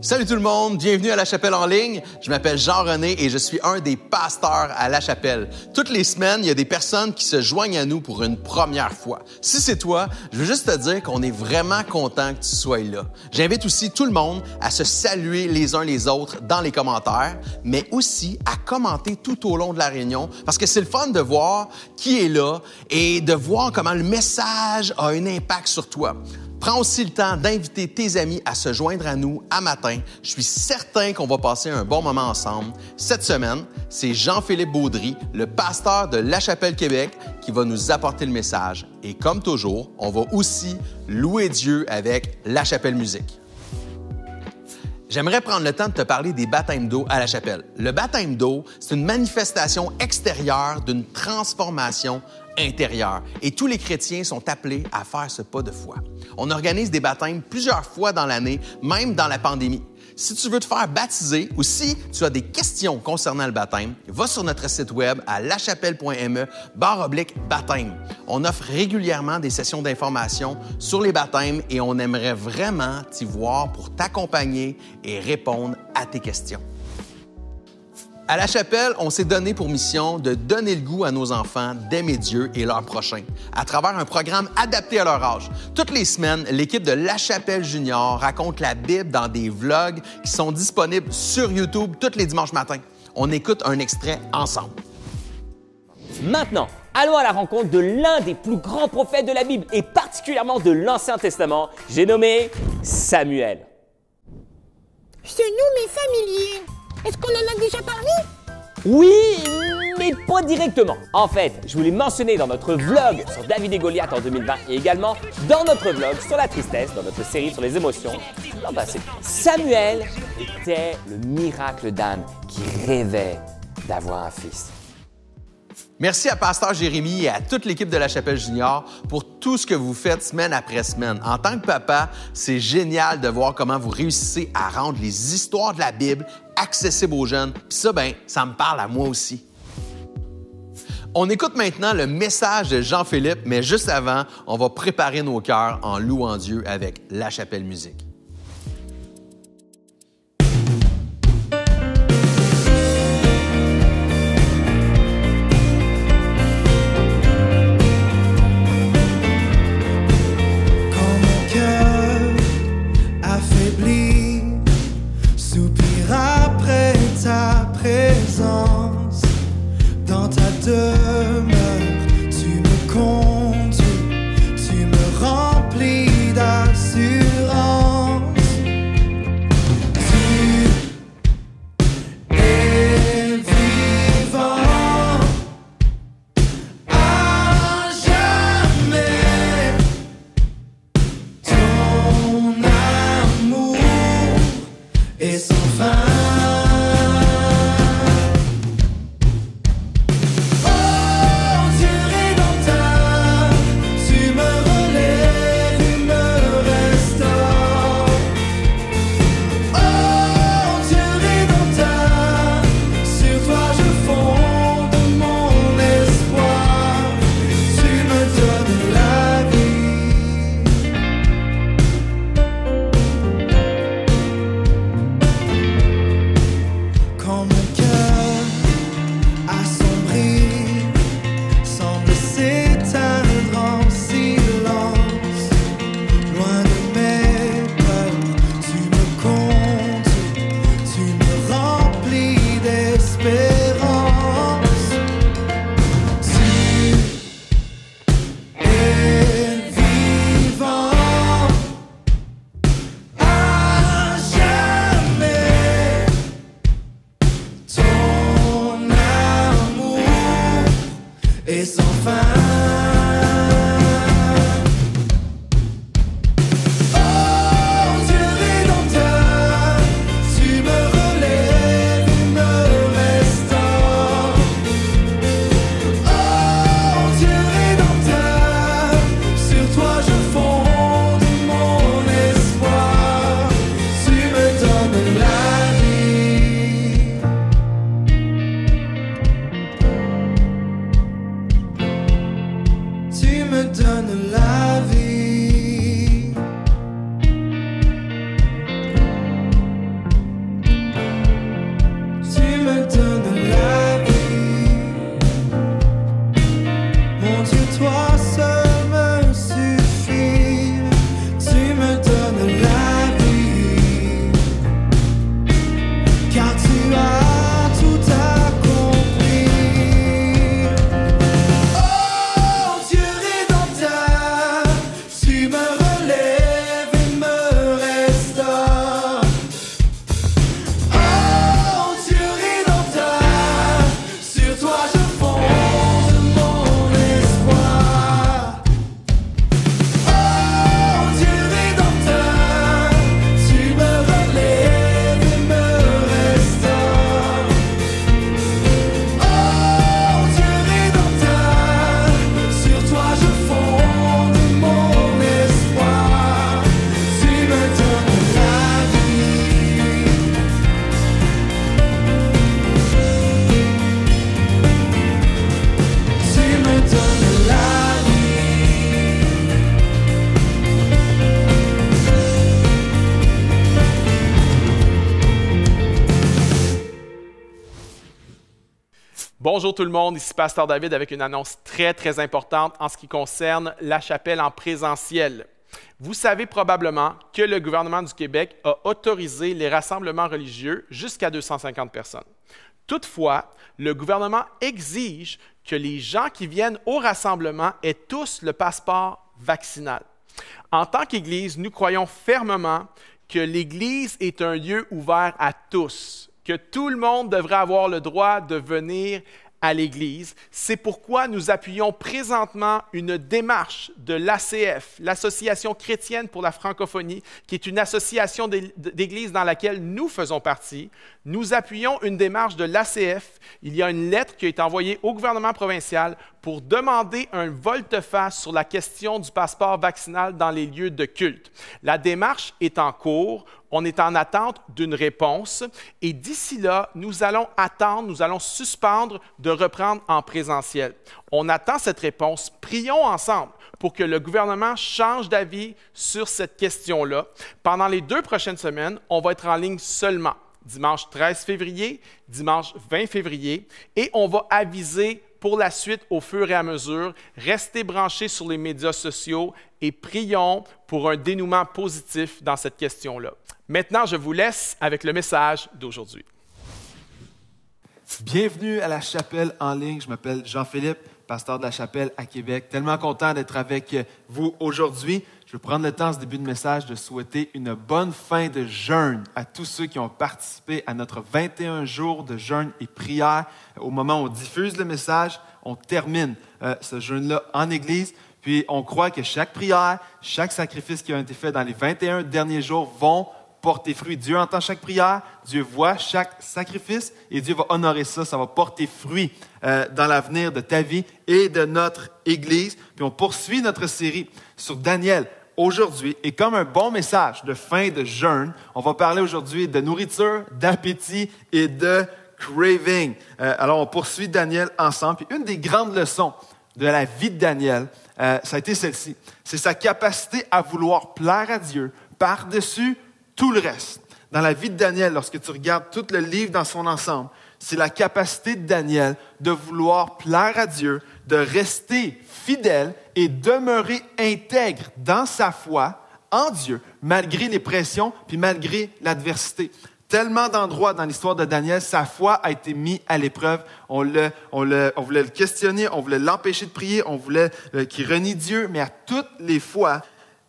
Salut tout le monde, bienvenue à La Chapelle en ligne. Je m'appelle Jean-René et je suis un des pasteurs à La Chapelle. Toutes les semaines, il y a des personnes qui se joignent à nous pour une première fois. Si c'est toi, je veux juste te dire qu'on est vraiment content que tu sois là. J'invite aussi tout le monde à se saluer les uns les autres dans les commentaires, mais aussi à commenter tout au long de la réunion parce que c'est le fun de voir qui est là et de voir comment le message a un impact sur toi. Prends aussi le temps d'inviter tes amis à se joindre à nous à matin. Je suis certain qu'on va passer un bon moment ensemble. Cette semaine, c'est Jean-Philippe Baudry, le pasteur de La Chapelle Québec, qui va nous apporter le message. Et comme toujours, on va aussi louer Dieu avec La Chapelle Musique. J'aimerais prendre le temps de te parler des baptêmes d'eau à La Chapelle. Le baptême d'eau, c'est une manifestation extérieure d'une transformation intérieure. Et tous les chrétiens sont appelés à faire ce pas de foi. On organise des baptêmes plusieurs fois dans l'année, même dans la pandémie. Si tu veux te faire baptiser ou si tu as des questions concernant le baptême, va sur notre site web à lachapelle.me/baptême. On offre régulièrement des sessions d'information sur les baptêmes et on aimerait vraiment t'y voir pour t'accompagner et répondre à tes questions. À La Chapelle, on s'est donné pour mission de donner le goût à nos enfants d'aimer Dieu et leur prochain, à travers un programme adapté à leur âge. Toutes les semaines, l'équipe de La Chapelle Junior raconte la Bible dans des vlogs qui sont disponibles sur YouTube tous les dimanches matins. On écoute un extrait ensemble. Maintenant, allons à la rencontre de l'un des plus grands prophètes de la Bible et particulièrement de l'Ancien Testament. J'ai nommé Samuel. Ce nom m'est familier. Est-ce qu'on en a déjà parlé? Oui, mais pas directement. En fait, je voulais mentionner dans notre vlog sur David et Goliath en 2020 et également dans notre vlog sur la tristesse, dans notre série sur les émotions l'an passé. Samuel était le miracle d'Anne qui rêvait d'avoir un fils. Merci à Pasteur Jérémy et à toute l'équipe de La Chapelle Junior pour tout ce que vous faites semaine après semaine. En tant que papa, c'est génial de voir comment vous réussissez à rendre les histoires de la Bible accessibles aux jeunes. Puis ça, ça me parle à moi aussi. On écoute maintenant le message de Jean-Philippe, mais juste avant, on va préparer nos cœurs en louant Dieu avec La Chapelle Musique. Dans ta demeure, tu me conduis, tu me remplis d'assurance. Tu es vivant à jamais. Ton amour est sans fin. Tu me donnes la vie. Bonjour tout le monde, ici Pasteur David avec une annonce très importante en ce qui concerne la chapelle en présentiel. Vous savez probablement que le gouvernement du Québec a autorisé les rassemblements religieux jusqu'à 250 personnes. Toutefois, le gouvernement exige que les gens qui viennent au rassemblement aient tous le passeport vaccinal. En tant qu'Église, nous croyons fermement que l'Église est un lieu ouvert à tous, que tout le monde devrait avoir le droit de venir à l'Église. C'est pourquoi nous appuyons présentement une démarche de l'ACF, l'Association chrétienne pour la francophonie, qui est une association d'églises dans laquelle nous faisons partie. Nous appuyons une démarche de l'ACF. Il y a une lettre qui a été envoyée au gouvernement provincial pour demander un volte-face sur la question du passeport vaccinal dans les lieux de culte. La démarche est en cours. On est en attente d'une réponse et d'ici là, nous allons suspendre de reprendre en présentiel. On attend cette réponse. Prions ensemble pour que le gouvernement change d'avis sur cette question-là. Pendant les 2 prochaines semaines, on va être en ligne seulement. Dimanche 13 février, dimanche 20 février, et on va aviser pour la suite au fur et à mesure. Restez branchés sur les médias sociaux et prions pour un dénouement positif dans cette question-là. Maintenant, je vous laisse avec le message d'aujourd'hui. Bienvenue à la chapelle en ligne. Je m'appelle Jean-Philippe, pasteur de la chapelle à Québec. Tellement content d'être avec vous aujourd'hui. Je veux prendre le temps, ce début de message, de souhaiter une bonne fin de jeûne à tous ceux qui ont participé à notre 21 jours de jeûne et prière. Au moment où on diffuse le message, on termine ce jeûne-là en Église. Puis on croit que chaque prière, chaque sacrifice qui a été fait dans les 21 derniers jours vont porter fruit. Dieu entend chaque prière, Dieu voit chaque sacrifice et Dieu va honorer ça. Ça va porter fruit dans l'avenir de ta vie et de notre Église. Puis on poursuit notre série sur Daniel aujourd'hui. Et comme un bon message de fin de jeûne, on va parler aujourd'hui de nourriture, d'appétit et de craving. Alors on poursuit Daniel ensemble. Puis une des grandes leçons de la vie de Daniel, ça a été celle-ci. C'est sa capacité à vouloir plaire à Dieu par-dessus tout le reste. Dans la vie de Daniel, lorsque tu regardes tout le livre dans son ensemble, c'est la capacité de Daniel de vouloir plaire à Dieu, de rester fidèle et demeurer intègre dans sa foi en Dieu, malgré les pressions puis malgré l'adversité. Tellement d'endroits dans l'histoire de Daniel, sa foi a été mise à l'épreuve. On voulait le questionner, on voulait l'empêcher de prier, on voulait qu'il renie Dieu, mais à toutes les fois,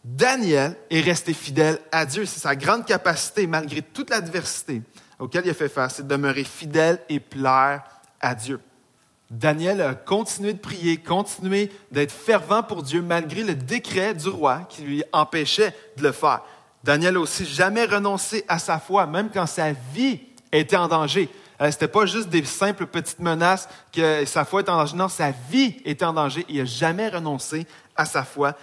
Daniel est resté fidèle à Dieu. C'est sa grande capacité, malgré toute l'adversité auquel il a fait face, c'est de demeurer fidèle et plaire à Dieu. Daniel a continué de prier, continué d'être fervent pour Dieu, malgré le décret du roi qui lui empêchait de le faire. Daniel n'a aussi jamais renoncé à sa foi, même quand sa vie était en danger. Ce n'était pas juste des simples petites menaces que sa foi était en danger. Non, sa vie était en danger. Il n'a jamais renoncé à sa foi.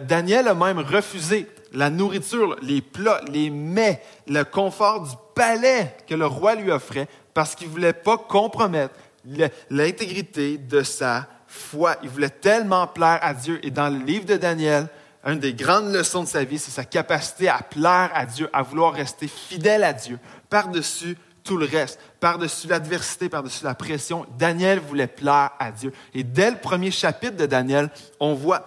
Daniel a même refusé la nourriture, les plats, les mets, le confort du palais que le roi lui offrait parce qu'il ne voulait pas compromettre l'intégrité de sa foi. Il voulait tellement plaire à Dieu. Et dans le livre de Daniel, une des grandes leçons de sa vie, c'est sa capacité à plaire à Dieu, à vouloir rester fidèle à Dieu par-dessus tout le reste, par-dessus l'adversité, par-dessus la pression. Daniel voulait plaire à Dieu. Et dès le premier chapitre de Daniel, on voit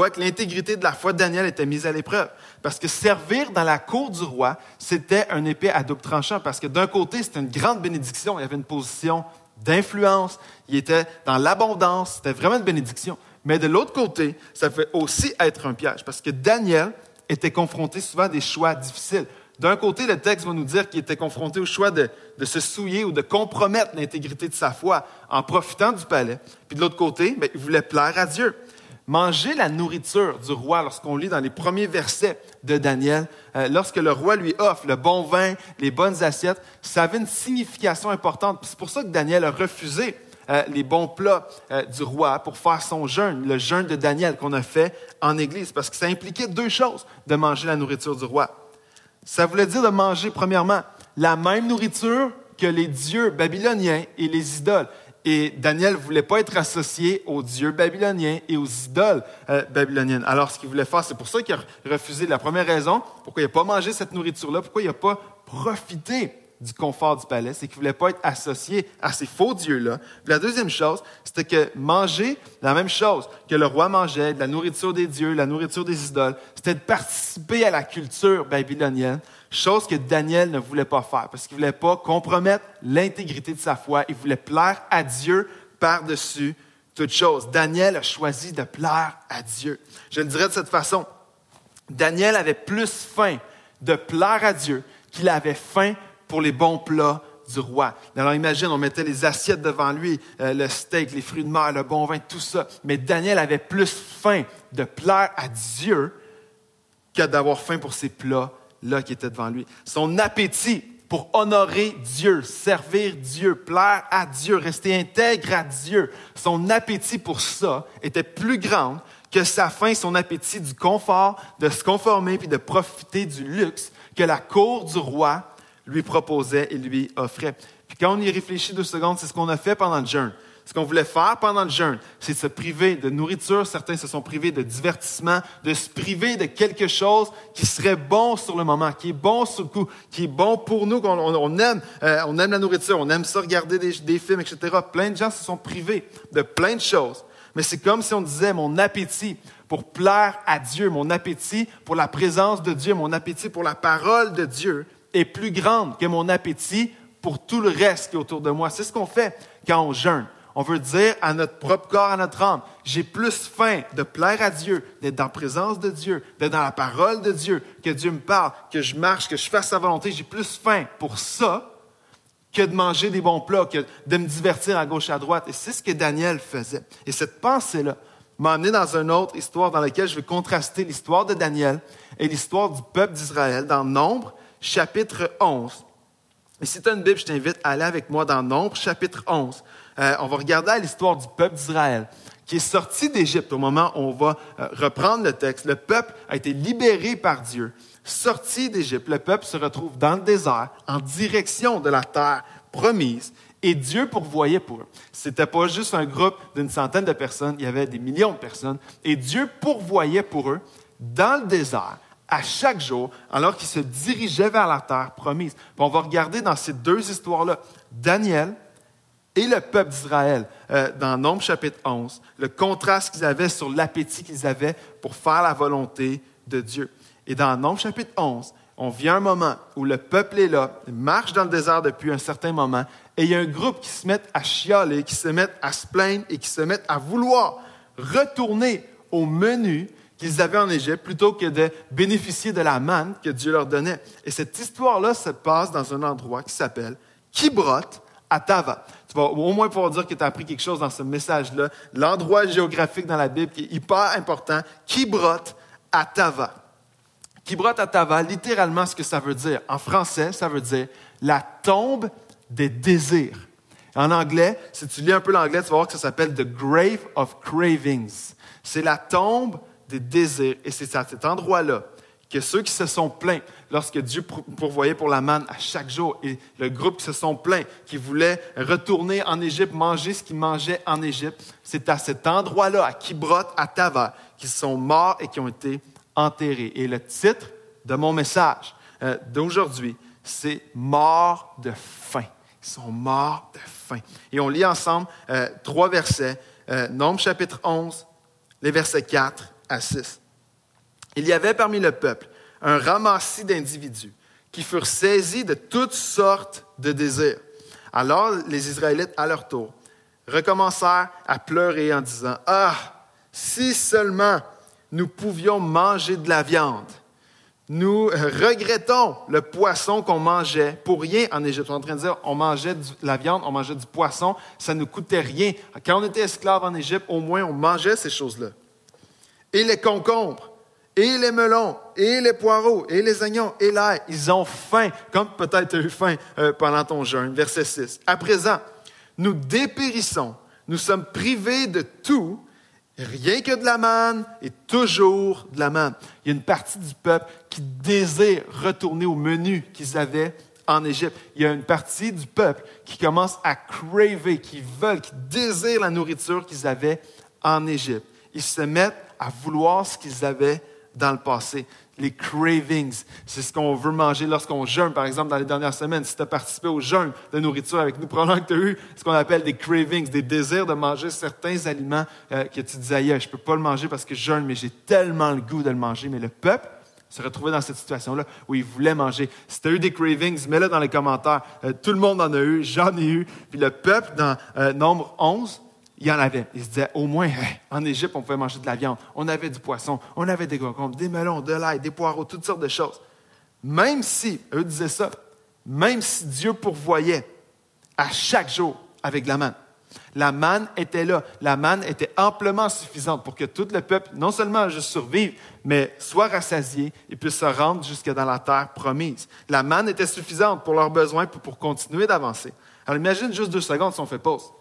que l'intégrité de la foi de Daniel était mise à l'épreuve. Parce que servir dans la cour du roi, c'était un épée à double tranchant. Parce que d'un côté, c'était une grande bénédiction. Il y avait une position d'influence. Il était dans l'abondance. C'était vraiment une bénédiction. Mais de l'autre côté, ça peut aussi être un piège. Parce que Daniel était confronté souvent à des choix difficiles. D'un côté, le texte va nous dire qu'il était confronté au choix de se souiller ou de compromettre l'intégrité de sa foi en profitant du palais. Puis de l'autre côté, il voulait plaire à Dieu. Manger la nourriture du roi, lorsqu'on lit dans les premiers versets de Daniel, lorsque le roi lui offre le bon vin, les bonnes assiettes, ça avait une signification importante. Puis c'est pour ça que Daniel a refusé les bons plats du roi pour faire son jeûne, le jeûne de Daniel qu'on a fait en Église, parce que ça impliquait 2 choses de manger la nourriture du roi. Ça voulait dire de manger, premièrement, la même nourriture que les dieux babyloniens et les idoles. Et Daniel ne voulait pas être associé aux dieux babyloniens et aux idoles babyloniennes. Alors, ce qu'il voulait faire, c'est pour ça qu'il a refusé. La première raison, pourquoi il n'a pas mangé cette nourriture-là, pourquoi il n'a pas profité du confort du palais, c'est qu'il ne voulait pas être associé à ces faux dieux-là. Puis la deuxième chose, c'était que manger la même chose que le roi mangeait, de la nourriture des dieux, la nourriture des idoles, c'était de participer à la culture babylonienne, chose que Daniel ne voulait pas faire, parce qu'il ne voulait pas compromettre l'intégrité de sa foi, il voulait plaire à Dieu par-dessus toute chose. Daniel a choisi de plaire à Dieu. Je le dirais de cette façon, Daniel avait plus faim de plaire à Dieu qu'il avait faim pour les bons plats du roi. Alors imagine, on mettait les assiettes devant lui, le steak, les fruits de mer, le bon vin, tout ça. Mais Daniel avait plus faim de plaire à Dieu que d'avoir faim pour ces plats-là qui étaient devant lui. Son appétit pour honorer Dieu, servir Dieu, plaire à Dieu, rester intègre à Dieu, son appétit pour ça était plus grand que sa faim, son appétit du confort, de se conformer puis de profiter du luxe que la cour du roi lui proposait et lui offrait. Puis quand on y réfléchit 2 secondes, c'est ce qu'on a fait pendant le jeûne. Ce qu'on voulait faire pendant le jeûne, c'est de se priver de nourriture. Certains se sont privés de divertissement, de se priver de quelque chose qui serait bon sur le moment, qui est bon sur le coup, qui est bon pour nous. On aime la nourriture, on aime ça, regarder des films, etc. Plein de gens se sont privés de plein de choses. Mais c'est comme si on disait, mon appétit pour plaire à Dieu, mon appétit pour la présence de Dieu, mon appétit pour la parole de Dieu est plus grand que mon appétit pour tout le reste qui est autour de moi. C'est ce qu'on fait quand on jeûne. On veut dire à notre propre corps, à notre âme, j'ai plus faim de plaire à Dieu, d'être dans la présence de Dieu, d'être dans la parole de Dieu, que Dieu me parle, que je marche, que je fasse sa volonté. J'ai plus faim pour ça que de manger des bons plats, que de me divertir à gauche et à droite. Et c'est ce que Daniel faisait. Et cette pensée-là m'a amené dans une autre histoire dans laquelle je vais contraster l'histoire de Daniel et l'histoire du peuple d'Israël dans Nombre, chapitre 11. Et si tu as une Bible, je t'invite à aller avec moi dans Nombre, chapitre 11. On va regarder à l'histoire du peuple d'Israël qui est sorti d'Égypte au moment où on va reprendre le texte. Le peuple a été libéré par Dieu, sorti d'Égypte. Le peuple se retrouve dans le désert en direction de la terre promise et Dieu pourvoyait pour eux. C'était pas juste un groupe d'une centaine de personnes, il y avait des millions de personnes et Dieu pourvoyait pour eux dans le désert à chaque jour alors qu'ils se dirigeaient vers la terre promise. Puis on va regarder dans ces 2 histoires-là, Daniel et le peuple d'Israël, dans Nombre chapitre 11, le contraste qu'ils avaient sur l'appétit qu'ils avaient pour faire la volonté de Dieu. Et dans Nombre chapitre 11, on vient un moment où le peuple est là, il marche dans le désert depuis un certain moment, et il y a un groupe qui se met à chialer, qui se met à se plaindre et qui se met à vouloir retourner au menu qu'ils avaient en Égypte plutôt que de bénéficier de la manne que Dieu leur donnait. Et cette histoire-là se passe dans un endroit qui s'appelle Kibroth Hattava. Tu vas au moins pouvoir dire que tu as appris quelque chose dans ce message-là. L'endroit géographique dans la Bible qui est hyper important, Kibroth Hattava. Kibroth Hattava, littéralement, ce que ça veut dire, en français, ça veut dire la tombe des désirs. En anglais, si tu lis un peu l'anglais, tu vas voir que ça s'appelle The Grave of Cravings. C'est la tombe des désirs. Et c'est à cet endroit-là que ceux qui se sont plaints, lorsque Dieu pourvoyait pour la manne à chaque jour, et le groupe qui se sont plaints, qui voulaient retourner en Égypte, manger ce qu'ils mangeaient en Égypte, c'est à cet endroit-là, à Kibroth Hattava, qu'ils sont morts et qui ont été enterrés. Et le titre de mon message d'aujourd'hui, c'est « Morts de faim ». Ils sont morts de faim. Et on lit ensemble 3 versets, Nombre chapitre 11, les versets 4 à 6. Il y avait parmi le peuple un ramassis d'individus qui furent saisis de toutes sortes de désirs. Alors les Israélites, à leur tour, recommencèrent à pleurer en disant « Ah, si seulement nous pouvions manger de la viande! Nous regrettons le poisson qu'on mangeait pour rien en Égypte. On est en train de dire, on mangeait de la viande, on mangeait du poisson, ça ne nous coûtait rien. Quand on était esclaves en Égypte, au moins on mangeait ces choses-là. Et les concombres, et les melons, et les poireaux, et les oignons, et l'ail, ils ont faim, comme peut-être tu as eu faim pendant ton jeûne. Verset 6. À présent, nous dépérissons, nous sommes privés de tout, rien que de la manne et toujours de la manne. Il y a une partie du peuple qui désire retourner au menu qu'ils avaient en Égypte. Il y a une partie du peuple qui commence à craver, qui désirent la nourriture qu'ils avaient en Égypte. Ils se mettent à vouloir ce qu'ils avaient dans le passé. Les cravings, c'est ce qu'on veut manger lorsqu'on jeûne. Par exemple, dans les dernières semaines, si tu as participé au jeûne de nourriture avec nous, probablement que tu as eu ce qu'on appelle des cravings, des désirs de manger certains aliments que tu disais, je ne peux pas le manger parce que je jeûne, mais j'ai tellement le goût de le manger. Mais le peuple se retrouvait dans cette situation-là où il voulait manger. Si tu as eu des cravings, mets-le dans les commentaires. Tout le monde en a eu, j'en ai eu. Puis le peuple, dans Nombre 11, il y en avait. Il se disait, au moins, en Égypte, on pouvait manger de la viande. On avait du poisson, on avait des concombres, des melons, de l'ail, des poireaux, toutes sortes de choses. Même si, eux disaient ça, même si Dieu pourvoyait à chaque jour avec de la manne. La manne était là. La manne était amplement suffisante pour que tout le peuple, non seulement juste survive, mais soit rassasié et puisse se rendre jusque dans la terre promise. La manne était suffisante pour leurs besoins pour continuer d'avancer. Alors imagine juste 2 secondes si on fait pause.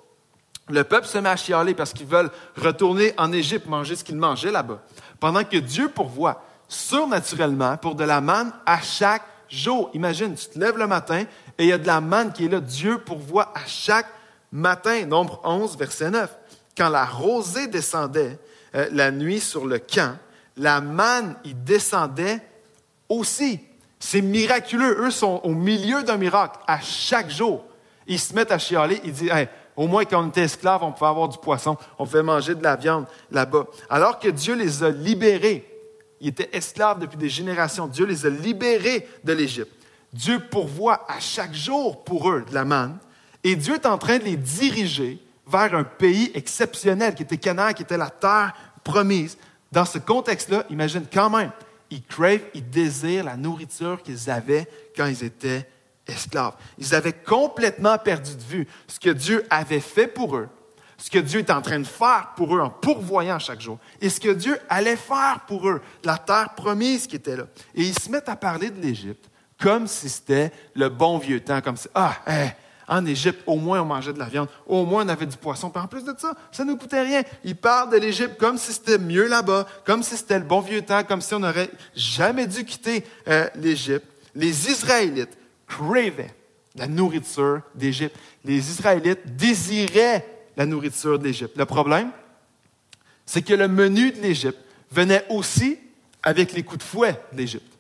Le peuple se met à chialer parce qu'ils veulent retourner en Égypte, manger ce qu'ils mangeaient là-bas. Pendant que Dieu pourvoit surnaturellement pour de la manne à chaque jour. Imagine, tu te lèves le matin et il y a de la manne qui est là. Dieu pourvoit à chaque matin. Nombre 11, verset 9. Quand la rosée descendait la nuit sur le camp, la manne y descendait aussi. C'est miraculeux. Eux sont au milieu d'un miracle à chaque jour. Ils se mettent à chialer. Ils disent, au moins, quand on était esclaves, on pouvait avoir du poisson, on pouvait manger de la viande là-bas. Alors que Dieu les a libérés, ils étaient esclaves depuis des générations, Dieu les a libérés de l'Égypte. Dieu pourvoit à chaque jour pour eux de la manne, et Dieu est en train de les diriger vers un pays exceptionnel qui était Canaan, qui était la terre promise. Dans ce contexte-là, imagine quand même, ils cravent, ils désirent la nourriture qu'ils avaient quand ils étaient esclaves. Ils avaient complètement perdu de vue ce que Dieu avait fait pour eux, ce que Dieu est en train de faire pour eux en pourvoyant chaque jour, et ce que Dieu allait faire pour eux, la terre promise qui était là. Et ils se mettent à parler de l'Égypte comme si c'était le bon vieux temps, comme si, en Égypte, au moins on mangeait de la viande, au moins on avait du poisson, puis en plus de ça, ça ne nous coûtait rien. Ils parlent de l'Égypte comme si c'était mieux là-bas, comme si c'était le bon vieux temps, comme si on n'aurait jamais dû quitter l'Égypte. Les Israélites cravaient la nourriture d'Égypte. Les Israélites désiraient la nourriture de l'Égypte. Le problème, c'est que le menu de l'Égypte venait aussi avec les coups de fouet de l'Égypte.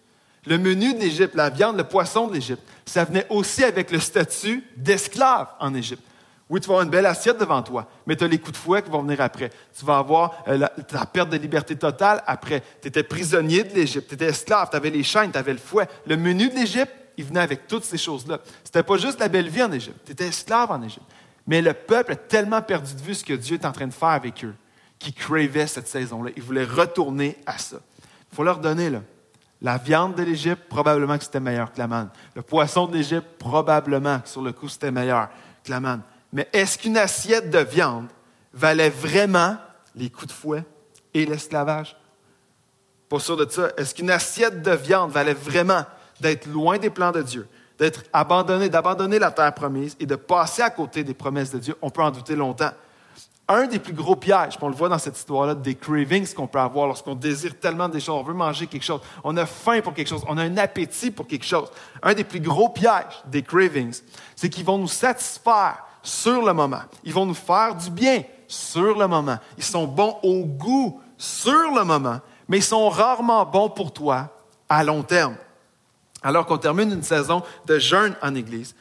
Le menu de l'Égypte, la viande, le poisson de l'Égypte, ça venait aussi avec le statut d'esclave en Égypte. Oui, tu vas avoir une belle assiette devant toi, mais tu as les coups de fouet qui vont venir après. Tu vas avoir la perte de liberté totale après. Tu étais prisonnier de l'Égypte, tu étais esclave, tu avais les chaînes, tu avais le fouet. Le menu de l'Égypte, il venait avec toutes ces choses-là. C'était pas juste la belle vie en Égypte, tu étais esclave en Égypte. Mais le peuple a tellement perdu de vue ce que Dieu est en train de faire avec eux, qu'ils cravaient cette saison-là. Ils voulaient retourner à ça. Il faut leur donner, là. La viande de l'Égypte, probablement que c'était meilleur que la manne. Le poisson de l'Égypte, probablement que sur le coup, c'était meilleur que la manne. Mais est-ce qu'une assiette de viande valait vraiment les coups de fouet et l'esclavage? Pas sûr de ça. Est-ce qu'une assiette de viande valait vraiment d'être loin des plans de Dieu, d'être abandonné, d'abandonner la terre promise et de passer à côté des promesses de Dieu? On peut en douter longtemps. Un des plus gros pièges, on le voit dans cette histoire-là, des cravings qu'on peut avoir lorsqu'on désire tellement des choses, on veut manger quelque chose, on a faim pour quelque chose, on a un appétit pour quelque chose. Un des plus gros pièges des cravings, c'est qu'ils vont nous satisfaire sur le moment. Ils vont nous faire du bien sur le moment. Ils sont bons au goût sur le moment, mais ils sont rarement bons pour toi à long terme. Alors qu'on termine une saison de jeûne en Église,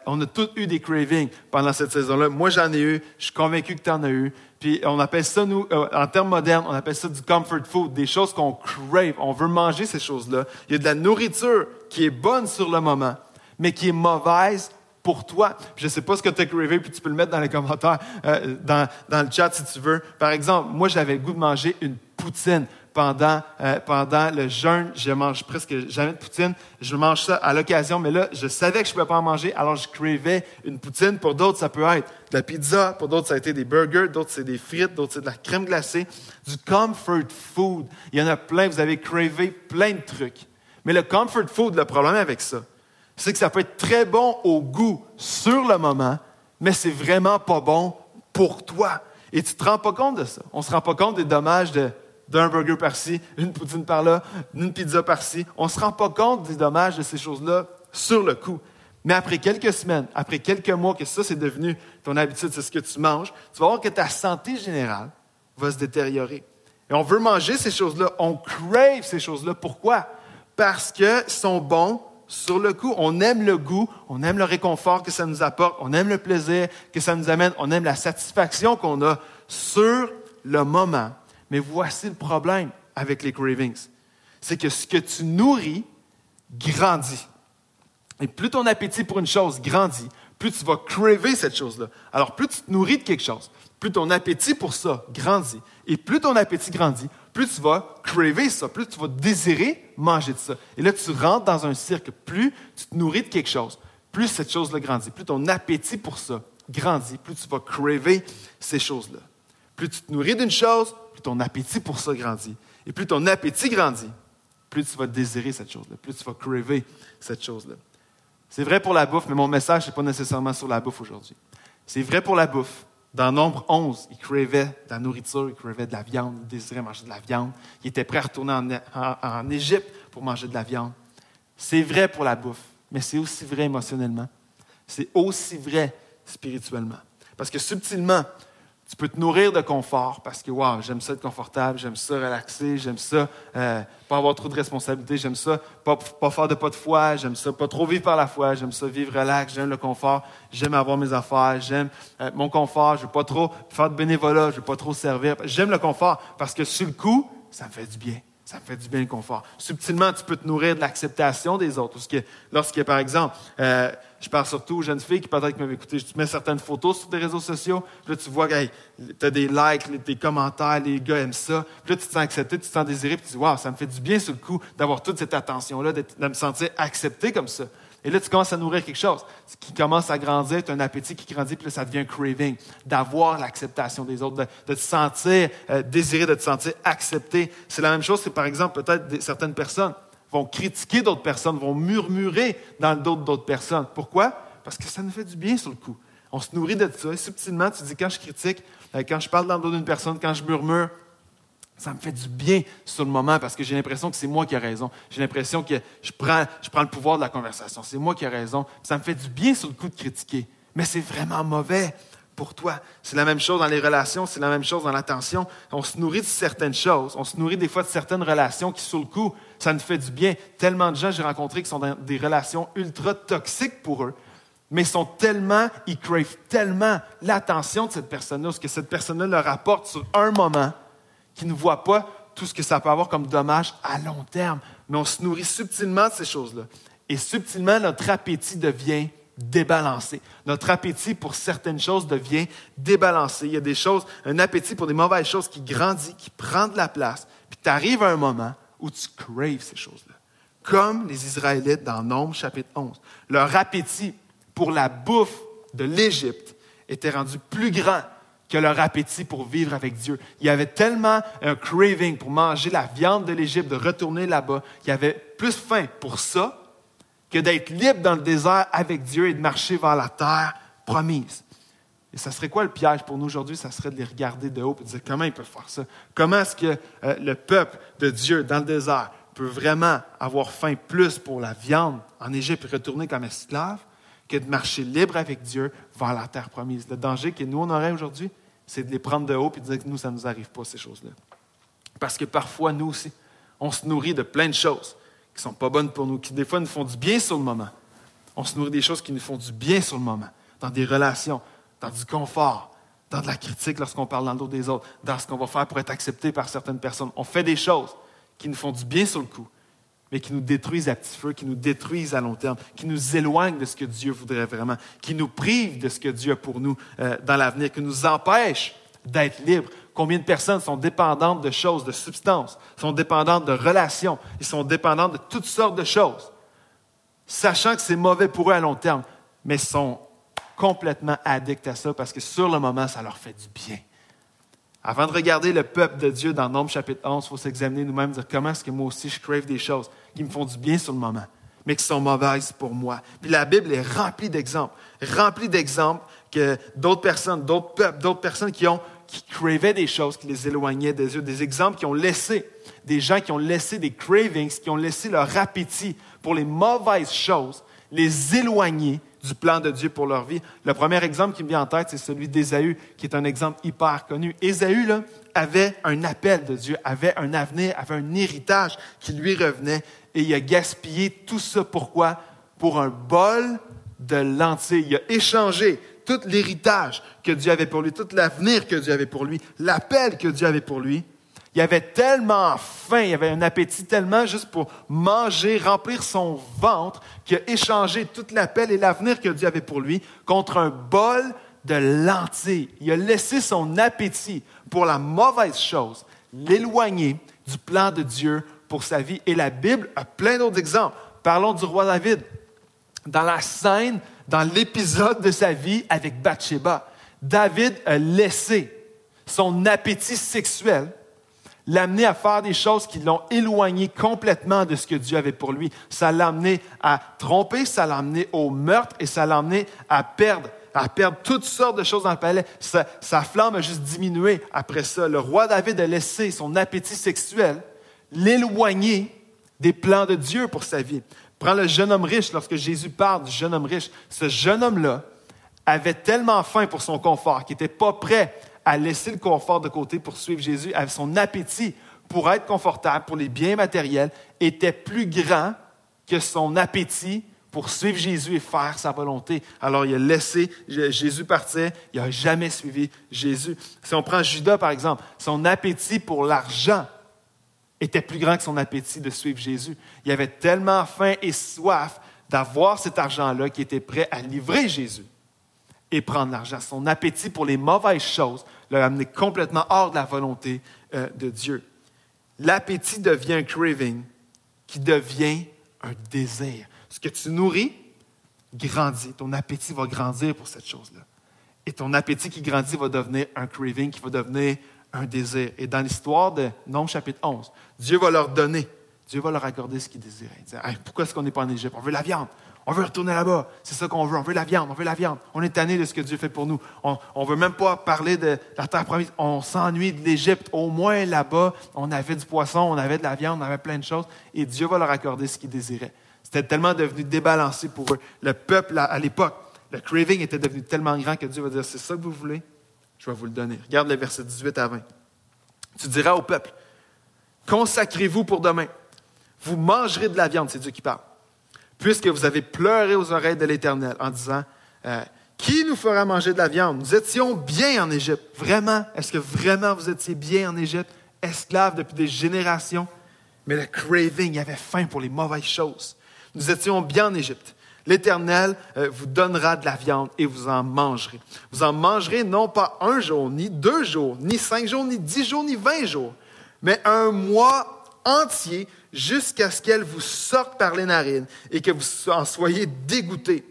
on a tous eu des cravings pendant cette saison-là. Moi, j'en ai eu. Je suis convaincu que tu en as eu. Puis on appelle ça, nous, en termes modernes, on appelle ça du comfort food, des choses qu'on crave. On veut manger ces choses-là. Il y a de la nourriture qui est bonne sur le moment, mais qui est mauvaise pour toi. Puis je ne sais pas ce que tu as cravé, puis tu peux le mettre dans les commentaires, dans le chat si tu veux. Par exemple, moi, j'avais le goût de manger une poutine. Pendant le jeûne, je mange presque jamais de poutine. Je mange ça à l'occasion, mais là, je savais que je ne pouvais pas en manger, alors je cravais une poutine. Pour d'autres, ça peut être de la pizza. Pour d'autres, ça a été des burgers. D'autres, c'est des frites. D'autres, c'est de la crème glacée. Du comfort food. Il y en a plein. Vous avez cravé plein de trucs. Mais le comfort food, le problème avec ça, c'est que ça peut être très bon au goût sur le moment, mais c'est vraiment pas bon pour toi. Et tu ne te rends pas compte de ça. On ne se rend pas compte des dommages d'un burger par-ci, une poutine par-là, une pizza par-ci. On ne se rend pas compte des dommages de ces choses-là sur le coup. Mais après quelques semaines, après quelques mois que ça, c'est devenu ton habitude, c'est ce que tu manges, tu vas voir que ta santé générale va se détériorer. Et on veut manger ces choses-là. On crave ces choses-là. Pourquoi? Parce qu'ils sont bons sur le coup. On aime le goût, on aime le réconfort que ça nous apporte, on aime le plaisir que ça nous amène, on aime la satisfaction qu'on a sur le moment. Mais voici le problème avec les cravings. C'est que ce que tu nourris grandit. Et plus ton appétit pour une chose grandit, plus tu vas craver cette chose-là. Alors, plus tu te nourris de quelque chose, plus ton appétit pour ça grandit. Et plus ton appétit grandit, plus tu vas craver ça, plus tu vas désirer manger de ça. Et là, tu rentres dans un cercle. Plus tu te nourris de quelque chose, plus cette chose-là grandit. Plus ton appétit pour ça grandit, plus tu vas craver ces choses-là. Plus tu te nourris d'une chose, plus ton appétit pour ça grandit. Et plus ton appétit grandit, plus tu vas désirer cette chose-là, plus tu vas craver cette chose-là. C'est vrai pour la bouffe, mais mon message, ce n'est pas nécessairement sur la bouffe aujourd'hui. C'est vrai pour la bouffe. Dans Nombre 11, il cravait de la nourriture, il cravait de la viande, il désirait manger de la viande. Il était prêt à retourner en Égypte pour manger de la viande. C'est vrai pour la bouffe, mais c'est aussi vrai émotionnellement. C'est aussi vrai spirituellement. Parce que subtilement, tu peux te nourrir de confort parce que, wow, j'aime ça être confortable, j'aime ça relaxer, j'aime ça pas avoir trop de responsabilités, j'aime ça pas faire de pas de foi, j'aime ça pas trop vivre par la foi, j'aime ça vivre relax, j'aime le confort, j'aime avoir mes affaires, j'aime mon confort, je veux pas trop faire de bénévolat, je veux pas trop servir. J'aime le confort parce que sur le coup, ça me fait du bien. Ça me fait du bien le confort. Subtilement, tu peux te nourrir de l'acceptation des autres. Lorsque par exemple, je parle surtout aux jeunes filles qui peut-être m'avaient écouté, tu mets certaines photos sur des réseaux sociaux, puis là, tu vois que tu as des likes, des commentaires, les gars aiment ça. Puis là, tu te sens accepté, tu te sens désiré, puis tu dis, wow, ça me fait du bien sur le coup d'avoir toute cette attention-là, de me sentir accepté comme ça. Et là, tu commences à nourrir quelque chose qui commence à grandir, tu as un appétit qui grandit, puis là, ça devient un craving, d'avoir l'acceptation des autres, de te sentir désiré, de te sentir accepté. C'est la même chose que, par exemple, peut-être certaines personnes vont critiquer d'autres personnes, vont murmurer dans le dos d'autres personnes. Pourquoi? Parce que ça nous fait du bien sur le coup. On se nourrit de ça. Et subtilement, tu dis, quand je critique, quand je parle dans le dos d'une personne, quand je murmure, ça me fait du bien sur le moment parce que j'ai l'impression que c'est moi qui ai raison. J'ai l'impression que je prends le pouvoir de la conversation. C'est moi qui ai raison. Ça me fait du bien sur le coup de critiquer. Mais c'est vraiment mauvais pour toi. C'est la même chose dans les relations, c'est la même chose dans l'attention. On se nourrit de certaines choses. On se nourrit des fois de certaines relations qui, sur le coup, ça nous fait du bien. Tellement de gens j'ai rencontrés qui sont dans des relations ultra toxiques pour eux. Mais ils cravent tellement l'attention de cette personne-là, ce que cette personne-là leur apporte sur un moment, qui ne voit pas tout ce que ça peut avoir comme dommage à long terme. Mais on se nourrit subtilement de ces choses-là. Et subtilement, notre appétit devient débalancé. Notre appétit pour certaines choses devient débalancé. Il y a des choses, un appétit pour des mauvaises choses qui grandit, qui prend de la place. Puis tu arrives à un moment où tu craves ces choses-là. Comme les Israélites dans Nombre chapitre 11. Leur appétit pour la bouffe de l'Égypte était rendu plus grand que leur appétit pour vivre avec Dieu. Il y avait tellement un craving pour manger la viande de l'Égypte, de retourner là-bas, qu'il y avait plus faim pour ça que d'être libre dans le désert avec Dieu et de marcher vers la terre promise. Et ça serait quoi le piège pour nous aujourd'hui? Ça serait de les regarder de haut et de dire comment ils peuvent faire ça? Comment est-ce que le peuple de Dieu dans le désert peut vraiment avoir faim plus pour la viande en Égypte et retourner comme esclave que de marcher libre avec Dieu vers la terre promise? Le danger que nous, on aurait aujourd'hui, c'est de les prendre de haut et de dire que nous, ça ne nous arrive pas, ces choses-là. Parce que parfois, nous aussi, on se nourrit de plein de choses qui ne sont pas bonnes pour nous, qui des fois nous font du bien sur le moment. On se nourrit des choses qui nous font du bien sur le moment, dans des relations, dans du confort, dans de la critique lorsqu'on parle dans le dos des autres, dans ce qu'on va faire pour être accepté par certaines personnes. On fait des choses qui nous font du bien sur le coup, mais qui nous détruisent à petit feu, qui nous détruisent à long terme, qui nous éloignent de ce que Dieu voudrait vraiment, qui nous privent de ce que Dieu a pour nous dans l'avenir, qui nous empêchent d'être libres. Combien de personnes sont dépendantes de choses, de substances, sont dépendantes de relations, ils sont dépendantes de toutes sortes de choses, sachant que c'est mauvais pour eux à long terme, mais sont complètement addicts à ça parce que sur le moment, ça leur fait du bien. Avant de regarder le peuple de Dieu dans Nombre chapitre 11, il faut s'examiner nous-mêmes, dire comment est-ce que moi aussi je crave des choses qui me font du bien sur le moment, mais qui sont mauvaises pour moi. Puis la Bible est remplie d'exemples que d'autres personnes, d'autres peuples, d'autres personnes qui cravaient des choses, qui les éloignaient de Dieu, des exemples qui ont laissé, des gens qui ont laissé des cravings, qui ont laissé leur appétit pour les mauvaises choses, les éloigner du plan de Dieu pour leur vie. Le premier exemple qui me vient en tête, c'est celui d'Ésaü, qui est un exemple hyper connu. Ésaü, là, avait un appel de Dieu, avait un avenir, avait un héritage qui lui revenait. Et il a gaspillé tout ça. Pourquoi? Pour un bol de lentilles. Il a échangé tout l'héritage que Dieu avait pour lui, tout l'avenir que Dieu avait pour lui, l'appel que Dieu avait pour lui. Il avait tellement faim, il avait un appétit tellement juste pour manger, remplir son ventre, qu'il a échangé tout l'appel et l'avenir que Dieu avait pour lui contre un bol de lentilles. Il a laissé son appétit pour la mauvaise chose l'éloigner du plan de Dieu pour sa vie. Et la Bible a plein d'autres exemples. Parlons du roi David. Dans la scène, dans l'épisode de sa vie avec Bathsheba, David a laissé son appétit sexuel l'amener à faire des choses qui l'ont éloigné complètement de ce que Dieu avait pour lui. Ça l'a amené à tromper, ça l'a amené au meurtre et ça l'a amené à perdre toutes sortes de choses dans le palais. Sa flamme a juste diminué après ça. Le roi David a laissé son appétit sexuel l'éloigner des plans de Dieu pour sa vie. Prends le jeune homme riche, lorsque Jésus parle du jeune homme riche. Ce jeune homme-là avait tellement faim pour son confort qu'il n'était pas prêt à laisser le confort de côté pour suivre Jésus. Son appétit pour être confortable, pour les biens matériels, était plus grand que son appétit pour suivre Jésus et faire sa volonté. Alors, il a laissé Jésus partir. Il n'a jamais suivi Jésus. Si on prend Judas, par exemple, son appétit pour l'argent était plus grand que son appétit de suivre Jésus. Il avait tellement faim et soif d'avoir cet argent-là qu'il était prêt à livrer Jésus et prendre l'argent. Son appétit pour les mauvaises choses l'a amené complètement hors de la volonté de Dieu. L'appétit devient un craving qui devient un désir. Ce que tu nourris grandit. Ton appétit va grandir pour cette chose-là. Et ton appétit qui grandit va devenir un craving, qui va devenir un désir. Et dans l'histoire de Nombre chapitre 11, Dieu va leur donner, Dieu va leur accorder ce qu'ils désiraient. Il dit, hey, pourquoi est-ce qu'on n'est pas en Égypte? On veut la viande. On veut retourner là-bas. C'est ça qu'on veut. On veut la viande. On veut la viande. On est tanné de ce que Dieu fait pour nous. On ne veut même pas parler de la terre promise. On s'ennuie de l'Égypte. Au moins là-bas, on avait du poisson, on avait de la viande, on avait plein de choses. Et Dieu va leur accorder ce qu'ils désiraient. C'était tellement devenu débalancé pour eux. Le peuple, à l'époque, le craving était devenu tellement grand que Dieu va dire, c'est ça que vous voulez? Je vais vous le donner. Regarde les versets 18 à 20. Tu diras au peuple, consacrez-vous pour demain. Vous mangerez de la viande, c'est Dieu qui parle. Puisque vous avez pleuré aux oreilles de l'Éternel en disant, qui nous fera manger de la viande? Nous étions bien en Égypte. Vraiment? Est-ce que vraiment vous étiez bien en Égypte? Esclaves depuis des générations? Mais le craving, il avait faim pour les mauvaises choses. Nous étions bien en Égypte. L'Éternel vous donnera de la viande et vous en mangerez. Vous en mangerez non pas 1 jour, ni 2 jours, ni 5 jours, ni 10 jours, ni 20 jours, mais 1 mois entier jusqu'à ce qu'elle vous sorte par les narines et que vous en soyez dégoûtés.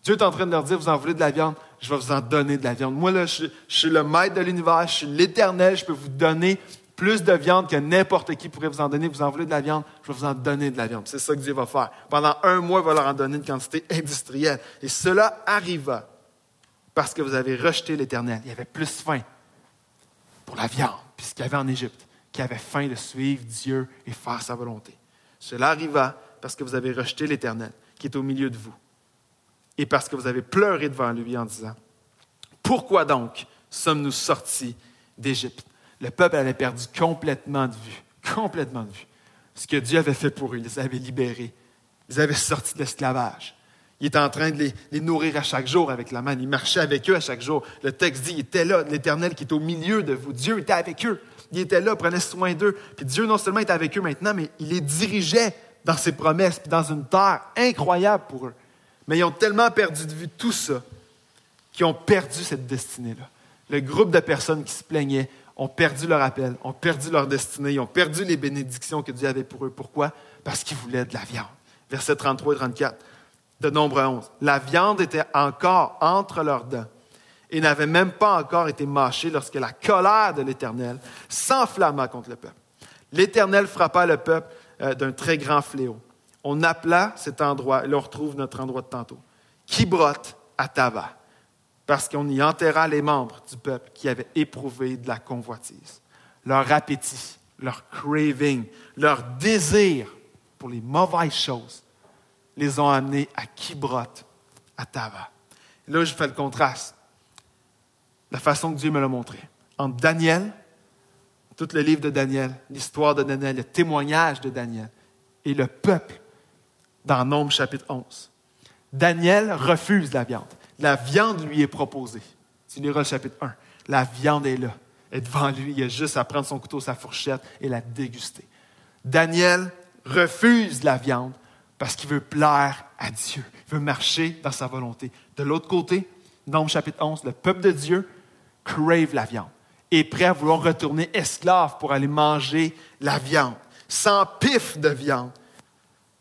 Dieu est en train de leur dire, vous en voulez de la viande? Je vais vous en donner de la viande. Moi, là, je suis le maître de l'univers, je suis l'Éternel, je peux vous donner plus de viande que n'importe qui pourrait vous en donner. Vous en voulez de la viande? Je vais vous en donner de la viande. C'est ça que Dieu va faire. Pendant 1 mois, il va leur en donner une quantité industrielle. Et cela arriva parce que vous avez rejeté l'Éternel. Il y avait plus faim pour la viande, puisqu'il y avait en Égypte, qui avait faim de suivre Dieu et faire sa volonté. Cela arriva parce que vous avez rejeté l'Éternel, qui est au milieu de vous, et parce que vous avez pleuré devant lui en disant, « Pourquoi donc sommes-nous sortis d'Égypte? » Le peuple avait perdu complètement de vue, ce que Dieu avait fait pour eux. Il les avait libérés. Ils les avait sortis de l'esclavage. Il était en train de les nourrir à chaque jour avec la manne. Il marchait avec eux à chaque jour. Le texte dit, il était là, l'Éternel qui est au milieu de vous. Dieu était avec eux. Il était là, prenait soin d'eux. Puis Dieu non seulement était avec eux maintenant, mais il les dirigeait dans ses promesses, puis dans une terre incroyable pour eux. Mais ils ont tellement perdu de vue tout ça qu'ils ont perdu cette destinée-là. Le groupe de personnes qui se plaignaient ont perdu leur appel, ont perdu leur destinée, ils ont perdu les bénédictions que Dieu avait pour eux. Pourquoi? Parce qu'ils voulaient de la viande. Versets 33 et 34 de Nombre 11. La viande était encore entre leurs dents et n'avait même pas encore été mâchée lorsque la colère de l'Éternel s'enflamma contre le peuple. L'Éternel frappa le peuple d'un très grand fléau. On appela cet endroit, et là on retrouve notre endroit de tantôt, Kibroth Hattava, parce qu'on y enterra les membres du peuple qui avaient éprouvé de la convoitise. Leur appétit, leur craving, leur désir pour les mauvaises choses les ont amenés à Kibroth Hattava. Et là, je fais le contraste. La façon que Dieu me l'a montré. Entre Daniel, tout le livre de Daniel, l'histoire de Daniel, le témoignage de Daniel et le peuple dans Nombres chapitre 11. Daniel refuse la viande. La viande lui est proposée. Tu liras le chapitre 1. La viande est là, est devant lui. Il a juste à prendre son couteau, sa fourchette et la déguster. Daniel refuse la viande parce qu'il veut plaire à Dieu. Il veut marcher dans sa volonté. De l'autre côté, Nombres chapitre 11, le peuple de Dieu crave la viande. Est prêt à vouloir retourner esclave pour aller manger la viande. Sans pif de viande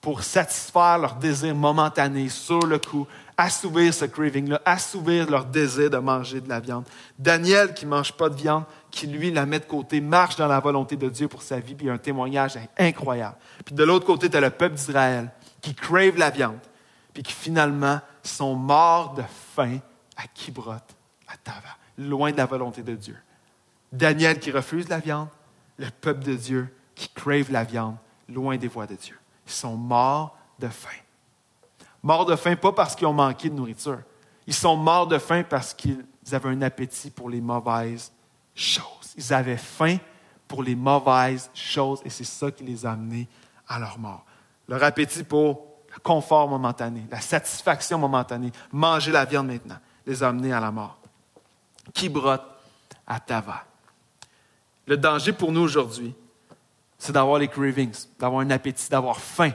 pour satisfaire leur désir momentané sur le coup, assouvir ce craving-là, assouvir leur désir de manger de la viande. Daniel, qui ne mange pas de viande, qui lui la met de côté, marche dans la volonté de Dieu pour sa vie, puis il y a un témoignage incroyable. Puis de l'autre côté, tu as le peuple d'Israël qui crave la viande, puis qui finalement sont morts de faim à Kibrot, à Tava, loin de la volonté de Dieu. Daniel qui refuse la viande, le peuple de Dieu qui crave la viande, loin des voies de Dieu. Ils sont morts de faim. Morts de faim, pas parce qu'ils ont manqué de nourriture. Ils sont morts de faim parce qu'ils avaient un appétit pour les mauvaises choses. Ils avaient faim pour les mauvaises choses et c'est ça qui les a amenés à leur mort. Leur appétit pour le confort momentané, la satisfaction momentanée, manger la viande maintenant, les a amenés à la mort. Kibrot à Tava. Le danger pour nous aujourd'hui, c'est d'avoir les cravings, d'avoir un appétit, d'avoir faim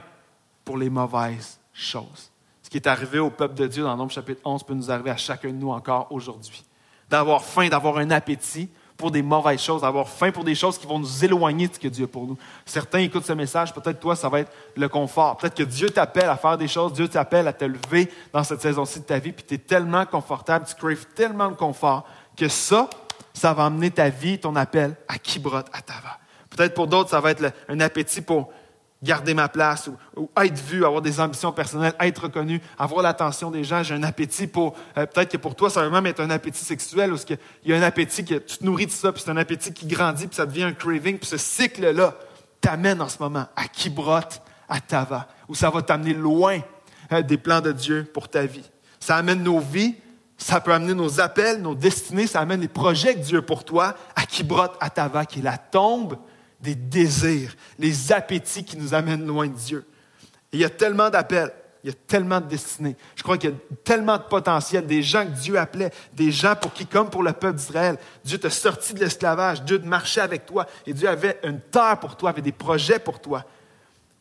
pour les mauvaises choses. Ce qui est arrivé au peuple de Dieu dans Nombres chapitre 11 peut nous arriver à chacun de nous encore aujourd'hui. D'avoir faim, d'avoir un appétit pour des mauvaises choses, d'avoir faim pour des choses qui vont nous éloigner de ce que Dieu a pour nous. Certains écoutent ce message, peut-être toi, ça va être le confort. Peut-être que Dieu t'appelle à faire des choses, Dieu t'appelle à te lever dans cette saison-ci de ta vie, puis tu es tellement confortable, tu craves tellement de confort que ça va amener ta vie, ton appel à Kibrot, à Tava. Peut-être pour d'autres, ça va être un appétit pour garder ma place ou être vu, avoir des ambitions personnelles, être reconnu, avoir l'attention des gens. J'ai un appétit pour... peut-être que pour toi, ça va même être un appétit sexuel où il y a un appétit que tu te nourris de ça, puis c'est un appétit qui grandit, puis ça devient un craving. Puis ce cycle-là t'amène en ce moment à Kibrot, à Tava, où ça va t'amener loin des plans de Dieu pour ta vie. Ça amène nos vies, ça peut amener nos appels, nos destinées, ça amène les projets de Dieu pour toi à Kibrot, à Tava, qui est la tombe des désirs, les appétits qui nous amènent loin de Dieu. Et il y a tellement d'appels, il y a tellement de destinées. Je crois qu'il y a tellement de potentiel, des gens que Dieu appelait, des gens pour qui, comme pour le peuple d'Israël, Dieu t'a sorti de l'esclavage, Dieu marchait avec toi, et Dieu avait une terre pour toi, avait des projets pour toi.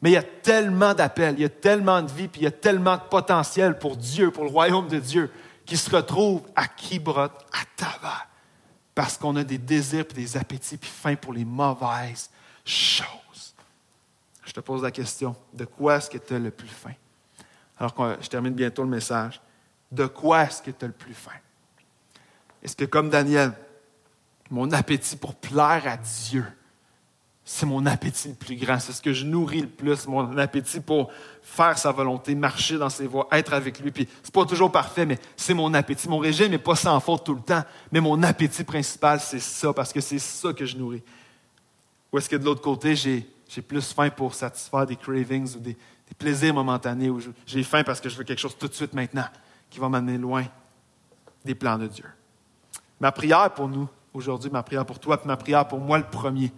Mais il y a tellement d'appels, il y a tellement de vie, puis il y a tellement de potentiel pour Dieu, pour le royaume de Dieu, qui se retrouve à Kibrot, à Tava. Parce qu'on a des désirs, puis des appétits, puis faim pour les mauvaises choses. Je te pose la question, de quoi est-ce que tu as le plus faim? Alors que je termine bientôt le message. De quoi est-ce que tu as le plus faim? Est-ce que comme Daniel, mon appétit pour plaire à Dieu, c'est mon appétit le plus grand, c'est ce que je nourris le plus, mon appétit pour faire sa volonté, marcher dans ses voies, être avec lui. Puis c'est pas toujours parfait, mais c'est mon appétit. Mon régime n'est pas sans faute tout le temps, mais mon appétit principal, c'est ça, parce que c'est ça que je nourris. Ou est-ce que de l'autre côté, j'ai plus faim pour satisfaire des cravings ou des plaisirs momentanés, ou j'ai faim parce que je veux quelque chose tout de suite maintenant, qui va m'amener loin des plans de Dieu. Ma prière pour nous, aujourd'hui, ma prière pour toi, puis ma prière pour moi le premier,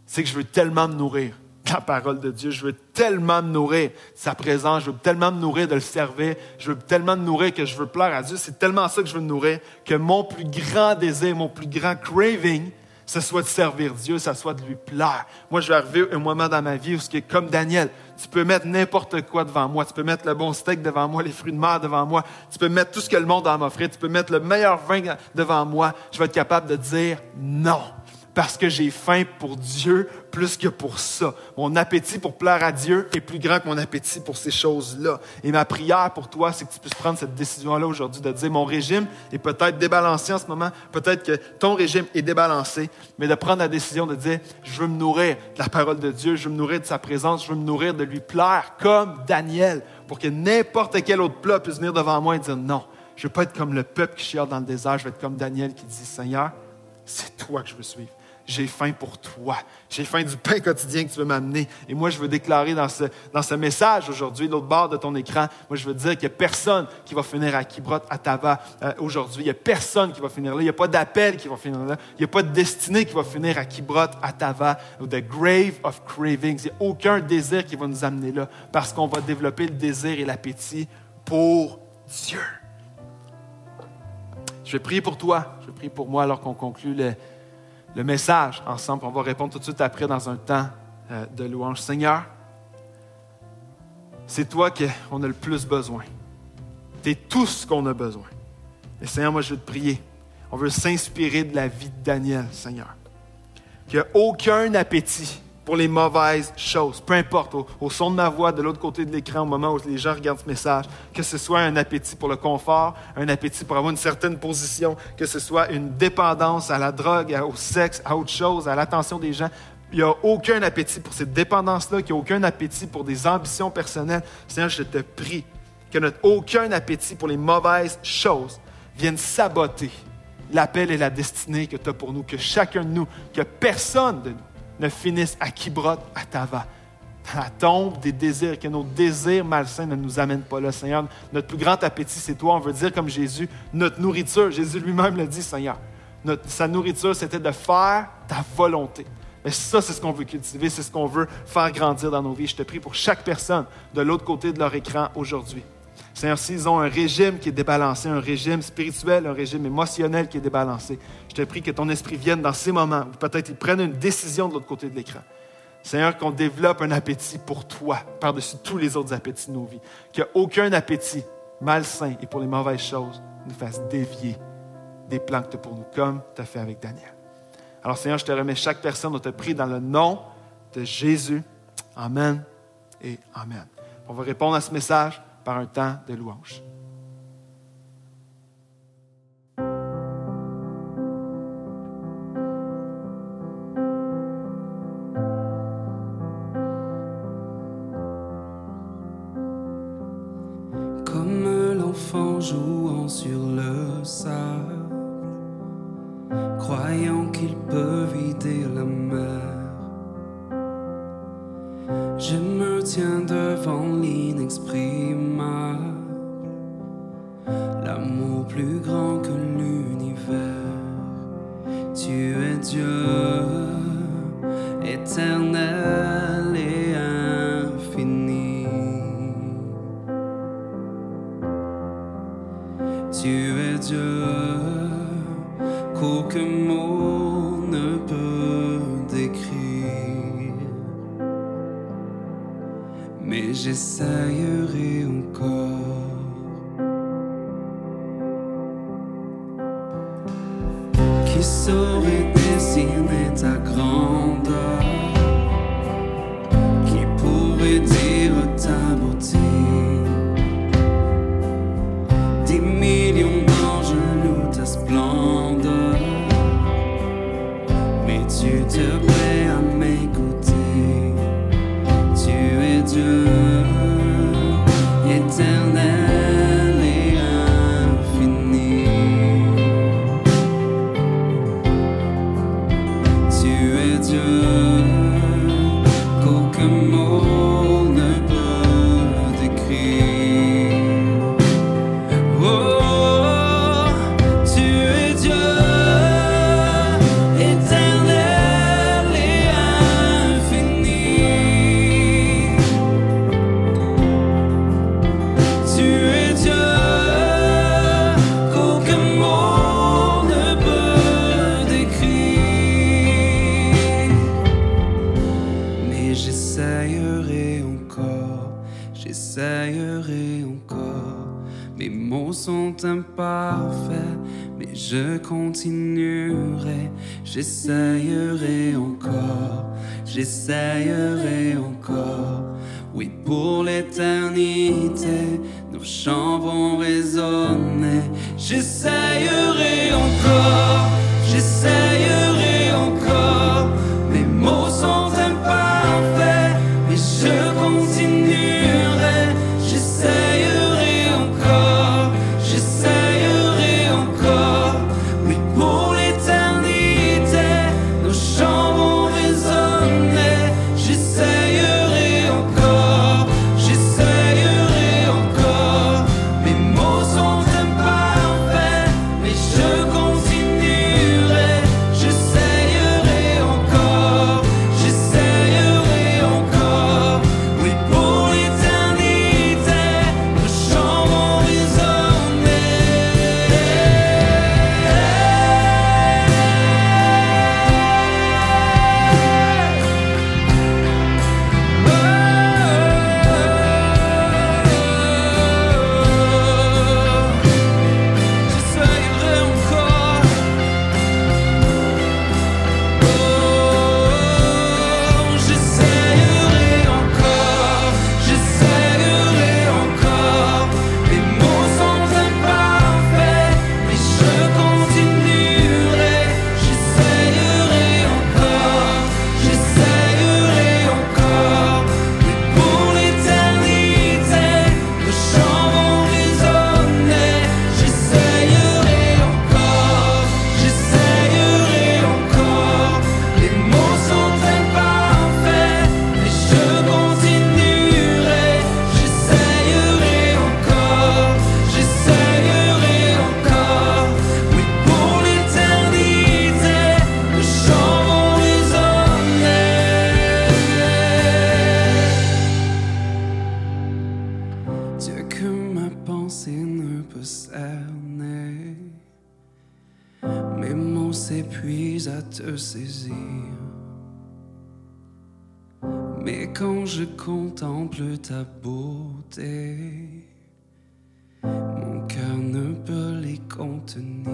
c'est que je veux tellement me nourrir de la parole de Dieu. Je veux tellement me nourrir de sa présence. Je veux tellement me nourrir de le servir. Je veux tellement me nourrir que je veux plaire à Dieu. C'est tellement ça que je veux me nourrir que mon plus grand désir, mon plus grand craving, ce soit de servir Dieu, ça soit de lui plaire. Moi, je vais arriver un moment dans ma vie où, comme Daniel, tu peux mettre n'importe quoi devant moi. Tu peux mettre le bon steak devant moi, les fruits de mer devant moi. Tu peux mettre tout ce que le monde a à m'offrir. Tu peux mettre le meilleur vin devant moi. Je vais être capable de dire non. Parce que j'ai faim pour Dieu plus que pour ça. Mon appétit pour plaire à Dieu est plus grand que mon appétit pour ces choses-là. Et ma prière pour toi, c'est que tu puisses prendre cette décision-là aujourd'hui, de dire mon régime est peut-être débalancé en ce moment, peut-être que ton régime est débalancé, mais de prendre la décision de dire je veux me nourrir de la parole de Dieu, je veux me nourrir de sa présence, je veux me nourrir de lui plaire comme Daniel, pour que n'importe quel autre plat puisse venir devant moi et dire non, je ne veux pas être comme le peuple qui chiale dans le désert, je veux être comme Daniel qui dit Seigneur, c'est toi que je veux suivre. j'ai faim pour toi. J'ai faim du pain quotidien que tu veux m'amener. Et moi, je veux déclarer dans ce message aujourd'hui, l'autre bord de ton écran, moi, je veux dire qu'il n'y a personne qui va finir à Kibrot Hatava aujourd'hui. Il n'y a personne qui va finir là. Il n'y a pas d'appel qui va finir là. Il n'y a pas de destinée qui va finir à Kibrot Hatava ou the grave of cravings. Il n'y a aucun désir qui va nous amener là parce qu'on va développer le désir et l'appétit pour Dieu. Je vais prier pour toi. Je vais prier pour moi alors qu'on conclut le message ensemble. On va répondre tout de suite après dans un temps de louange. Seigneur, c'est toi qu'on a le plus besoin. Tu es tout ce qu'on a besoin. Et Seigneur, moi je veux te prier. On veut s'inspirer de la vie de Daniel, Seigneur. Qu'il n'y a aucun appétit pour les mauvaises choses. Peu importe, au son de ma voix, de l'autre côté de l'écran, au moment où les gens regardent ce message, que ce soit un appétit pour le confort, un appétit pour avoir une certaine position, que ce soit une dépendance à la drogue, au sexe, à autre chose, à l'attention des gens. Il n'y a aucun appétit pour cette dépendance-là, qu'il n'y a aucun appétit pour des ambitions personnelles. Seigneur, je te prie que notre aucun appétit pour les mauvaises choses vienne saboter l'appel et la destinée que tu as pour nous, que chacun de nous, que personne de nous ne finisse à Kibrot Hatava, dans la tombe des désirs, que nos désirs malsains ne nous amènent pas là, Seigneur. Notre plus grand appétit, c'est toi. On veut dire comme Jésus, notre nourriture. Jésus lui-même l'a dit, Seigneur. Sa nourriture, c'était de faire ta volonté. Mais ça, c'est ce qu'on veut cultiver, c'est ce qu'on veut faire grandir dans nos vies. Je te prie pour chaque personne de l'autre côté de leur écran aujourd'hui. Seigneur, s'ils ont un régime qui est débalancé, un régime spirituel, un régime émotionnel qui est débalancé, je te prie que ton esprit vienne dans ces moments où peut-être ils prennent une décision de l'autre côté de l'écran. Seigneur, qu'on développe un appétit pour toi, par-dessus tous les autres appétits de nos vies. Qu'aucun appétit malsain et pour les mauvaises choses nous fasse dévier des plans que tu as pour nous, comme tu as fait avec Daniel. Alors Seigneur, je te remets chaque personne, on te prie dans le nom de Jésus. Amen et Amen. On va répondre à ce message par un temps de louange. Comme l'enfant jouant sur le sable, croyant qu'il peut vider la mer, je me tiens devant l'inexprimable, l'amour plus grand que l'univers. Tu es Dieu, éternel et infini. Tu es Dieu, qu'aucun mot ne peut décrire. Mais j'essayerai encore. Qui saurait dessiner ta grandeur? Qui pourrait dire ta beauté? Des millions d'anges louent ta splendeur, mais tu te plais à m'écouter. Tu es Dieu, éternel et infini. Tu es Dieu, qu'aucun mot ne peut décrire. Oh, tu es Dieu, éternel et infini. Tu es Dieu, qu'aucun mot ne peut décrire. Mais j'essayerai encore. Mes mots sont imparfaits, mais je continuerai. J'essayerai encore. Oui, pour l'éternité, nos chants vont résonner. J'essayerai encore. Mes mots sont imparfaits, mais je continuerai. J'essayerai encore. Oui, pour l'éternité, nos chants plus à te saisir. Mais quand je contemple ta beauté, mon cœur ne peut les contenir.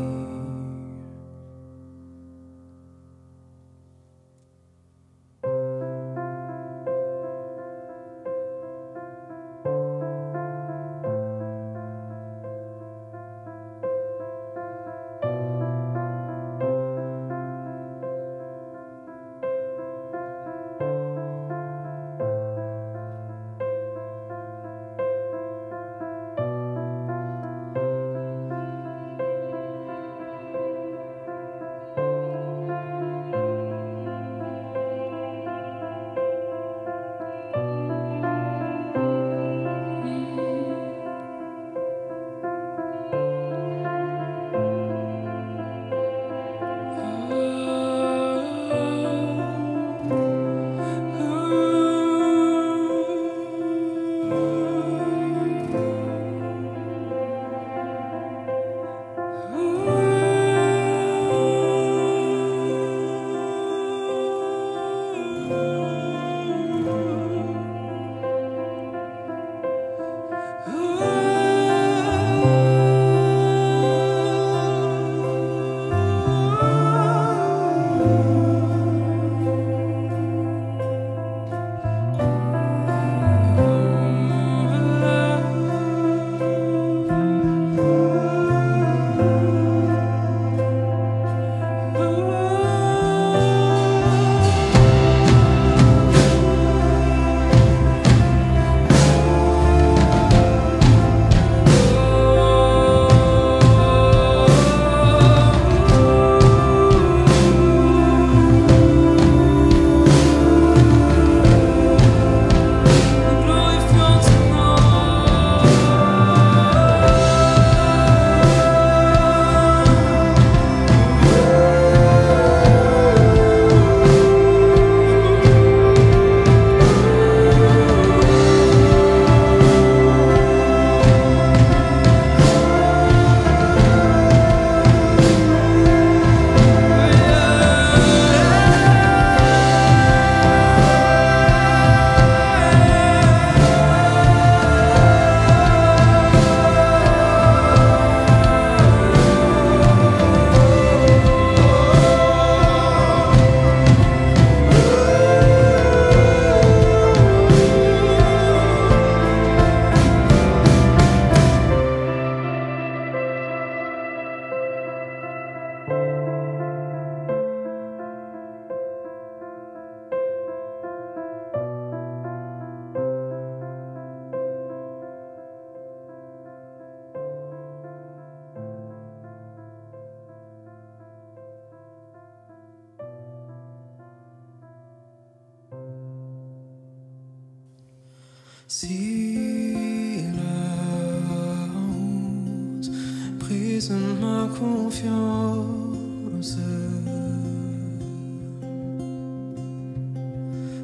Si la honte brise ma confiance,